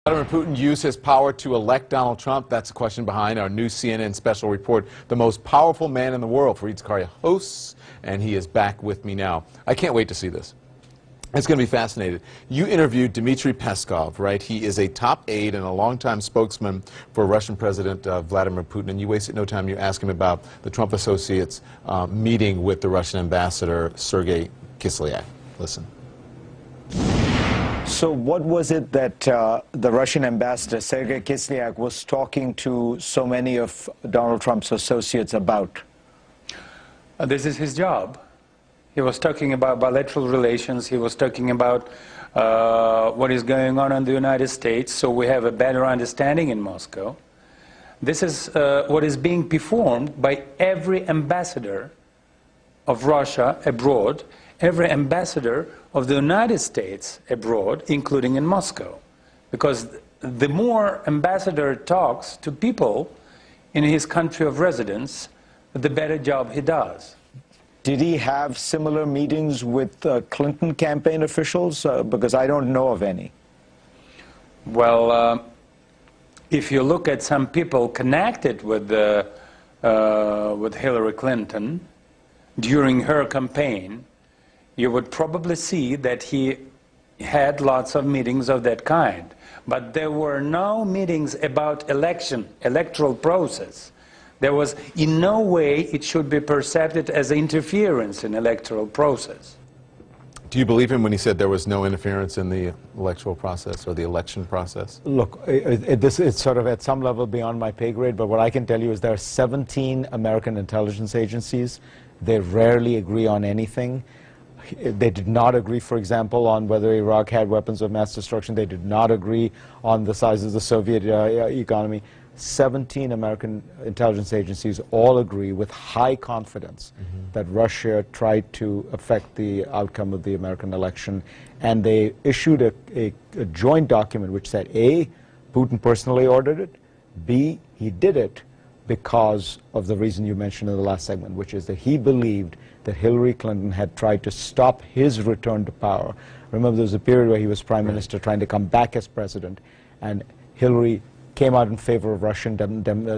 President Putin used his power to elect Donald Trump. That's the question behind our new CNN special report, The Most Powerful Man in the World. Zakaria hosts, and he is back with me now. I can't wait to see this. It's going to be fascinating. You interviewed Dmitry Peskov, right? He is a top aide and a longtime spokesman for Russian President Vladimir Putin, and you wasted no time. You asked him about the Trump associates meeting with the Russian ambassador, Sergei Kislyak. Listen. So what was it that the Russian ambassador, Sergei Kislyak, was talking to so many of Donald Trump's associates about? This is his job. He was talking about bilateral relations. He was talking about what is going on in the United States, so we have a better understanding in Moscow. This is what is being performed by every ambassador of Russia abroad, every ambassador of the United States abroad, including in Moscow. Because the more ambassador talks to people in his country of residence, the better job he does. Did he have similar meetings with Clinton campaign officials? Because I don't know of any. Well, if you look at some people connected with Hillary Clinton during her campaign, you would probably see that he had lots of meetings of that kind. But there were no meetings about electoral process. There was in no way it should be perceived as interference in electoral process. Do you believe him when he said there was no interference in the electoral process or the election process? Look, it's sort of at some level beyond my pay grade, but what I can tell you is there are 17 American intelligence agencies. They rarely agree on anything. They did not agree, for example, on whether Iraq had weapons of mass destruction. They did not agree on the size of the Soviet economy. 17 American intelligence agencies all agree with high confidence that Russia tried to affect the outcome of the American election. And they issued a joint document which said, A, Putin personally ordered it, B, he did it because of the reason you mentioned in the last segment, which is that he believed that Hillary Clinton had tried to stop his return to power. Remember, there was a period where he was prime minister trying to come back as president, and Hillary came out in favor of Russian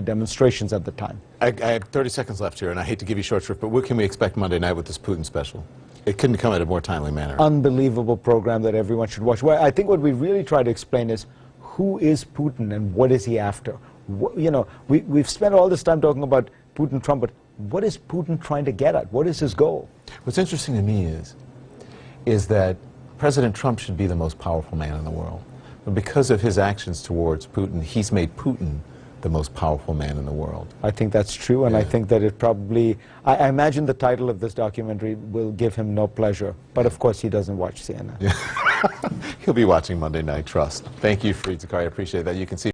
demonstrations at the time. I have 30 seconds left here, and I hate to give you short shrift, but what can we expect Monday night with this Putin special? It couldn't come at a more timely manner. Unbelievable program that everyone should watch. Well, I think what we really try to explain is who is Putin and what is he after? You know, we've spent all this time talking about Putin, Trump, but what is Putin trying to get at? What is his goal? What's interesting to me is that President Trump should be the most powerful man in the world. But because of his actions towards Putin, he's made Putin the most powerful man in the world. I think that's true, and I think that it probably, I imagine the title of this documentary will give him no pleasure, but of course he doesn't watch CNN. He'll be watching Monday night, trust. Thank you, Zakaria. I appreciate that. You can see